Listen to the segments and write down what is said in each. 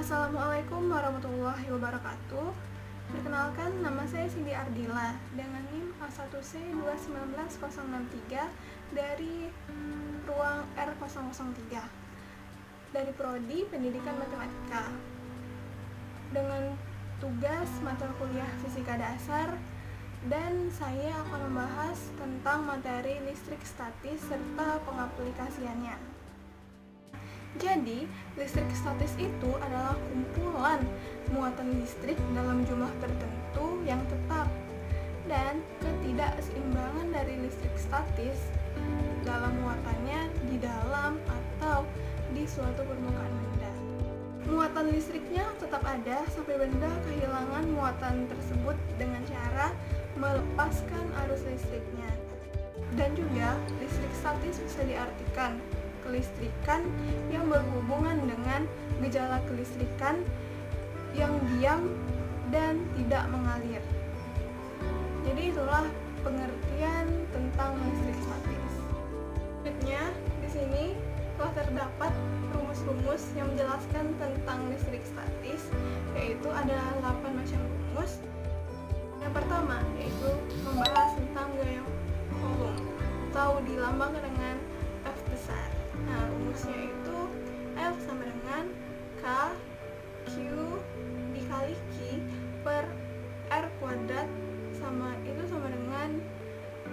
Assalamualaikum warahmatullahi wabarakatuh. Perkenalkan, nama saya Cindy Ardila dengan NIM A1C2190063 dari ruang R003 dari Prodi Pendidikan Matematika dengan tugas mata kuliah Fisika Dasar, dan saya akan membahas tentang materi listrik statis serta pengaplikasiannya. Jadi, listrik statis itu adalah kumpulan muatan listrik dalam jumlah tertentu yang tetap, dan ketidakseimbangan dari listrik statis dalam muatannya di dalam atau di suatu permukaan benda. Muatan listriknya tetap ada sampai benda kehilangan muatan tersebut dengan cara melepaskan arus listriknya. Dan juga, listrik statis bisa diartikan kelistrikan yang berhubungan dengan gejala kelistrikan yang diam dan tidak mengalir. Jadi itulah pengertian tentang listrik statis. Selanjutnya, di sini telah terdapat rumus-rumus yang menjelaskan tentang listrik statis, yaitu ada 8 macam rumus. Yang pertama yaitu membahas tentang gaya Coulomb atau dilambangkan dengan F besar. Nah, rumusnya itu F sama dengan K Q dikali Q per R kuadrat sama dengan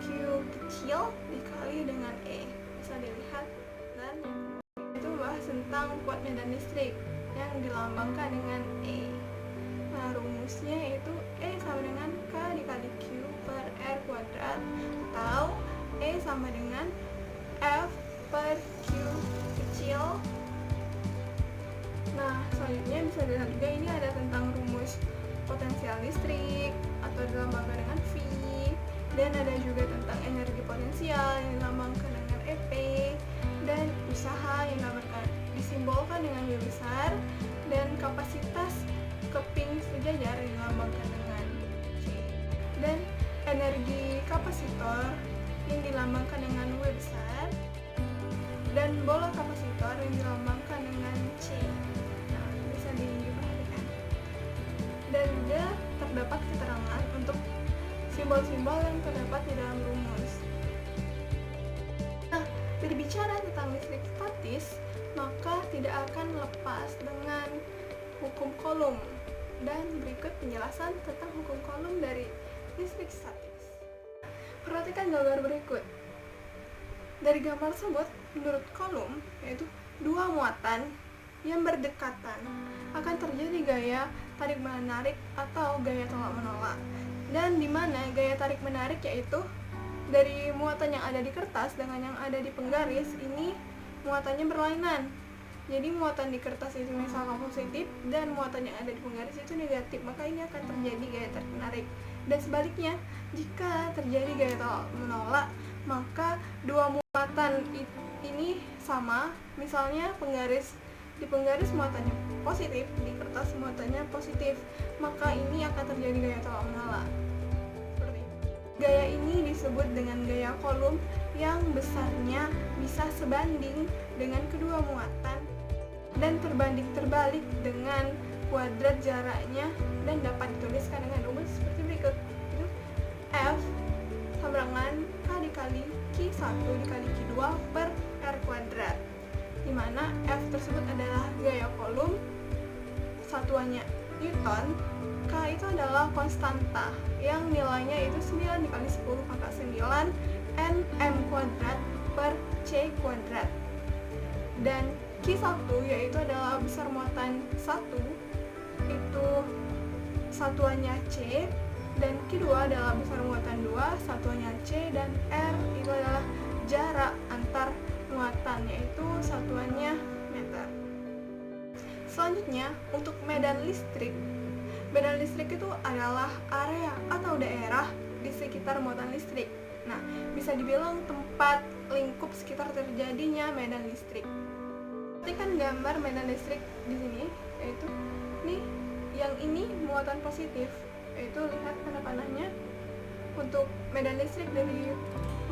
Q kecil dikali dengan E. Bisa dilihat, dan itu membahas tentang kuat medan listrik yang dilambangkan dengan E. Nah, rumusnya itu E sama dengan K dikali Q per R kuadrat atau E sama dengan F per Q kecil. Nah, selanjutnya bisa dilihat juga ini ada tentang rumus potensial listrik atau dilambangkan dengan V, dan ada juga tentang energi potensial yang dilambangkan dengan EP, dan usaha yang disimbolkan dengan W besar, dan kapasitas keping sejajar yang dilambangkan dengan C, dan energi kapasitor yang dilambangkan dengan W besar, dan bola kapasitor yang dilambangkan dengan C. Nah, bisa diperhatikan. Dan juga terdapat keterangan untuk simbol-simbol yang terdapat di dalam rumus. Nah, berbicara tentang listrik statis, maka tidak akan lepas dengan hukum Coulomb. Dan berikut penjelasan tentang hukum Coulomb dari listrik statis. Perhatikan gambar berikut. Dari gambar tersebut, menurut Coulomb, yaitu dua muatan yang berdekatan akan terjadi gaya tarik-menarik atau gaya tolak-menolak. Dan di mana gaya tarik-menarik yaitu dari muatan yang ada di kertas dengan yang ada di penggaris ini muatannya berlainan. Jadi muatan di kertas itu misalkan positif dan muatan yang ada di penggaris itu negatif, maka ini akan terjadi gaya tarik-menarik. Dan sebaliknya, jika terjadi gaya tolak-menolak, maka dua muatan ini sama. Misalnya di penggaris muatannya positif, di kertas muatannya positif, maka ini akan terjadi gaya tolak-menolak. Seperti itu. Gaya ini disebut dengan gaya Coulomb yang besarnya bisa sebanding dengan kedua muatan dan terbanding terbalik dengan kuadrat jaraknya, dan dapat dituliskan dengan rumus seperti berikut. Itu F sama dengan K dikali Q1 dikali Q2 per R kuadrat, di mana F tersebut adalah gaya Coulomb, satuannya Newton, K itu adalah konstanta yang nilainya itu 9 dikali 10 pangkat 9 Nm kuadrat per C kuadrat, dan Q1 yaitu adalah besar muatan 1, itu satuannya C, dan Q2 adalah besar muatan 2, satuannya C, dan R itu adalah jarak antar muatan, yaitu satuannya meter. Selanjutnya, untuk medan listrik itu adalah area atau daerah di sekitar muatan listrik. Nah, bisa dibilang tempat lingkup sekitar terjadinya medan listrik. Perhatikan gambar medan listrik di sini, yaitu yang ini muatan positif, yaitu lihat tanda panahnya. Untuk medan listrik dari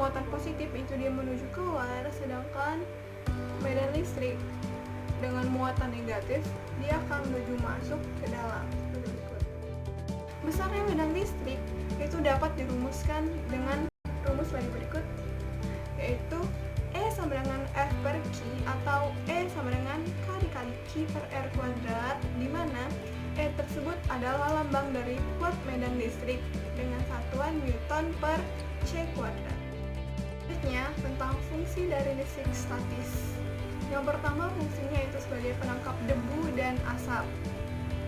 muatan positif itu dia menuju keluar, sedangkan medan listrik dengan muatan negatif, dia akan menuju masuk ke dalam. Besarnya medan listrik itu dapat dirumuskan dengan rumus bagi berikut, yaitu E sama dengan F per Q atau E sama dengan K dikali Q per R kuadrat, di mana E tersebut adalah lambang dari kuat medan listrik dengan satuan Newton per C kuadrat. Selanjutnya tentang fungsi dari listrik statis. Yang pertama, fungsinya itu sebagai penangkap debu dan asap.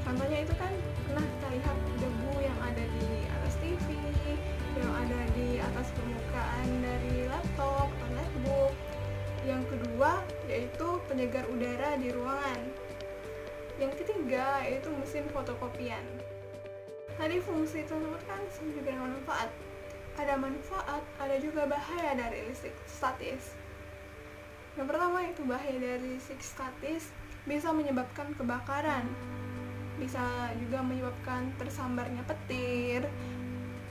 Contohnya itu kan pernah kita lihat debu yang ada di atas TV, yang ada di atas permukaan dari laptop atau netbook. Yang kedua yaitu penyegar udara di ruangan. Yang ketiga yaitu mesin fotokopian. Tadi fungsi tersebut kan juga dengan manfaat. Ada manfaat, ada juga bahaya dari listrik statis. Yang pertama itu bahaya dari listrik statis, bisa menyebabkan kebakaran, bisa juga menyebabkan tersambarnya petir,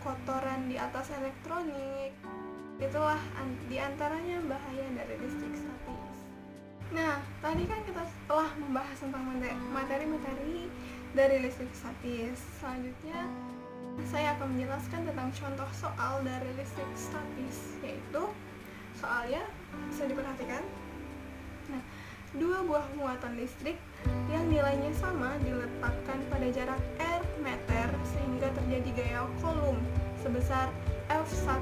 kotoran di atas elektronik. Itulah diantaranya bahaya dari listrik statis. Nah, tadi kan kita telah membahas tentang materi-materi dari listrik statis. Selanjutnya, saya akan menjelaskan tentang contoh soal dari listrik statis, yaitu soalnya bisa diperhatikan. Nah, dua buah muatan listrik yang nilainya sama diletakkan pada jarak R meter sehingga terjadi gaya Coulomb sebesar F1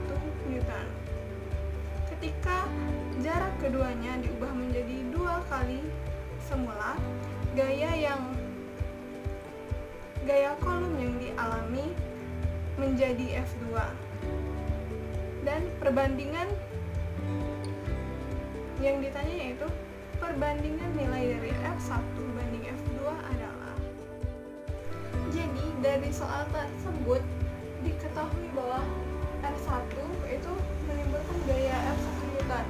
Newton. Ketika jarak keduanya diubah menjadi 2 kali semula, gaya Coulomb yang dialami menjadi F2. Dan perbandingan yang ditanya yaitu perbandingan nilai dari F1 banding F2 adalah. Jadi dari soal tersebut diketahui bahwa R1 itu menimbulkan gaya F1 Newton,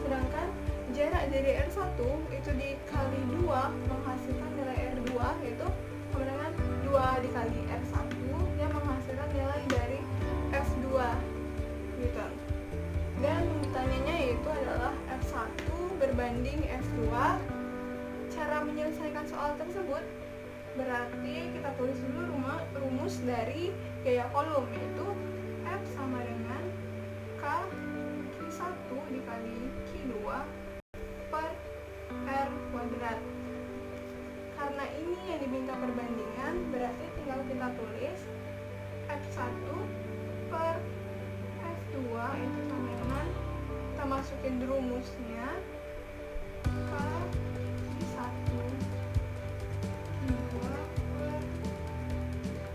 sedangkan jarak dari R1 itu dikali 2 menghasilkan nilai R2 yaitu sama dengan 2 dikali R1 yang menghasilkan nilai dari F2 Newton. Dan ditanyanya yaitu adalah F1 berbanding F2. Cara menyelesaikan soal tersebut berarti kita tulis dulu rumus dari gaya Coulomb, yaitu F sama dengan K Q1 dikali Q2 per R kuadrat. Karena ini yang diminta perbandingan, berarti tinggal kita tulis F1 per F2 itu sama dengan, kita masukin rumusnya, K Q1 Q2 per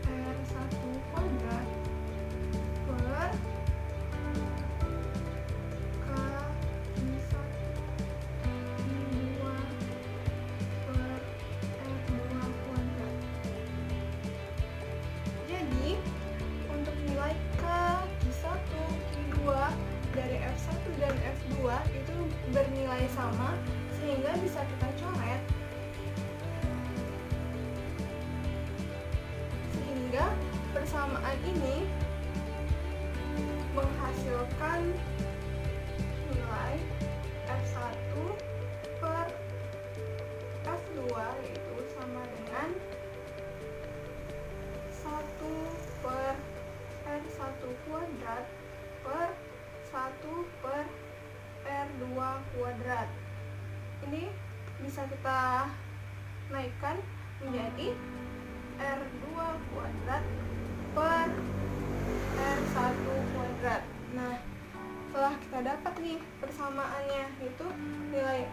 R1 kuadrat per K Q1 Q2 per R2 kuadrat. Jadi untuk nilai K Q1 Q2 dari F1 dan F2 itu bernilai sama, sehingga bisa kita coret, sehingga persamaan ini menghasilkan nilai F1 per F2 yaitu sama dengan 1 per R1 kuadrat per 1 per R2 kuadrat. Ini bisa kita naikkan menjadi R2 kuadrat per R1 kuadrat. Nah, setelah kita dapat nih persamaannya, yaitu nilai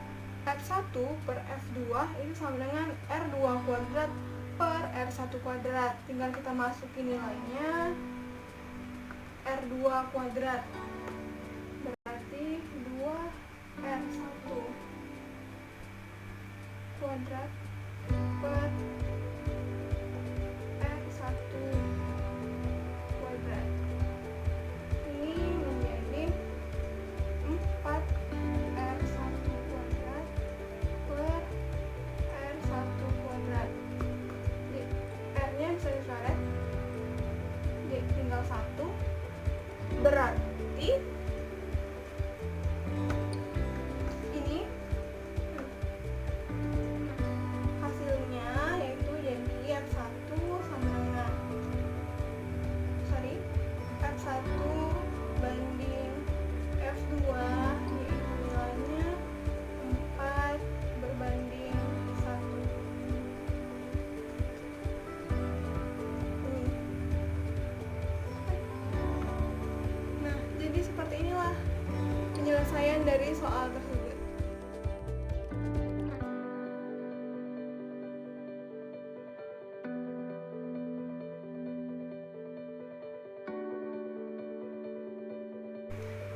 F1 per F2 itu sama dengan R2 kuadrat per R1 kuadrat. Tinggal kita masukin nilainya, R2 kuadrat berarti 2R1 kuadrat per R1 kuadrat. Ini menjadi 4R1 kuadrat per R1 kuadrat. Jadi R-nya bisa dicoret, jadi tinggal 1. Berarti bagian dari soal tersebut.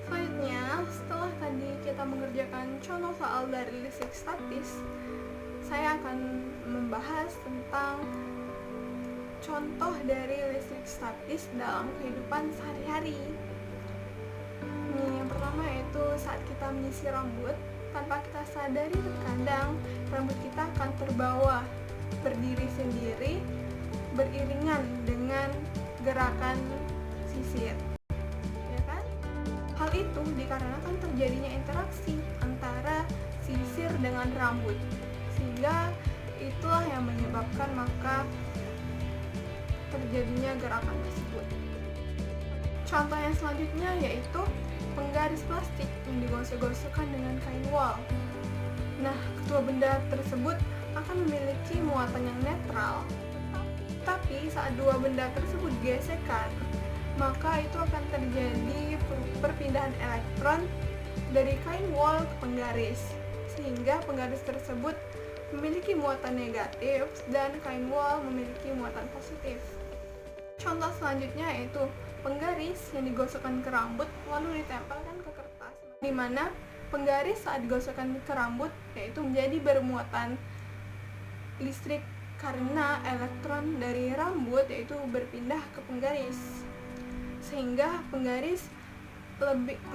Selanjutnya, setelah tadi kita mengerjakan contoh soal dari listrik statis, saya akan membahas tentang contoh dari listrik statis dalam kehidupan sehari-hari. Yang pertama yaitu saat kita menyisir rambut, tanpa kita sadari terkadang rambut kita akan terbawa berdiri sendiri beriringan dengan gerakan sisir. Ya kan? Hal itu dikarenakan terjadinya interaksi antara sisir dengan rambut, sehingga itulah yang menyebabkan maka terjadinya gerakan tersebut. Contoh yang selanjutnya yaitu penggaris plastik yang digosok-gosokkan dengan kain wol. Nah, kedua benda tersebut akan memiliki muatan yang netral, tapi saat dua benda tersebut digesekkan, maka itu akan terjadi perpindahan elektron dari kain wol ke penggaris, sehingga penggaris tersebut memiliki muatan negatif dan kain wol memiliki muatan positif. Contoh selanjutnya yaitu penggaris yang digosokkan ke rambut lalu ditempelkan ke kertas, di mana penggaris saat digosokkan ke rambut yaitu menjadi bermuatan listrik karena elektron dari rambut yaitu berpindah ke penggaris, sehingga penggaris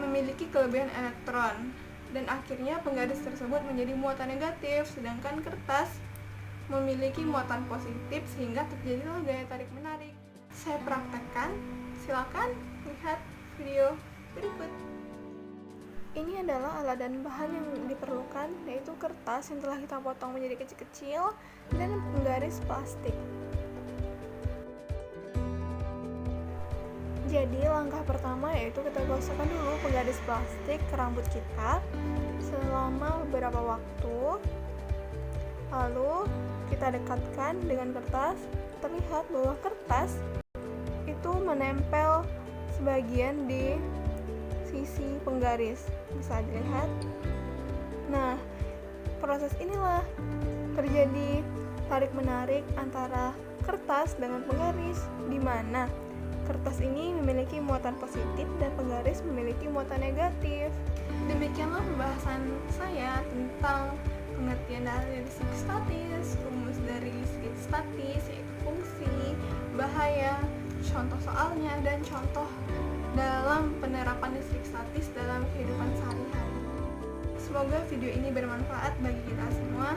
memiliki kelebihan elektron dan akhirnya penggaris tersebut menjadi muatan negatif, sedangkan kertas memiliki muatan positif sehingga terjadilah gaya tarik menarik. Saya praktekkan, silakan lihat video berikut. Ini adalah alat dan bahan yang diperlukan, yaitu kertas yang telah kita potong menjadi kecil-kecil dan penggaris plastik. Jadi langkah pertama yaitu kita gosokkan dulu penggaris plastik ke rambut kita selama beberapa waktu. Lalu kita dekatkan dengan kertas. Terlihat bahwa kertas itu menempel sebagian di sisi penggaris, bisa dilihat. Nah, proses inilah terjadi tarik menarik antara kertas dengan penggaris, di mana kertas ini memiliki muatan positif dan penggaris memiliki muatan negatif. Demikianlah pembahasan saya tentang pengertian dari listrik statis, rumus dari listrik statis yaitu fungsi, bahaya, contoh soalnya, dan contoh dalam penerapan listrik statis dalam kehidupan sehari-hari. Semoga video ini bermanfaat bagi kita semua.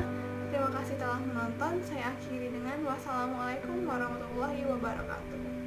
Terima kasih telah menonton. Saya akhiri dengan wassalamualaikum warahmatullahi wabarakatuh.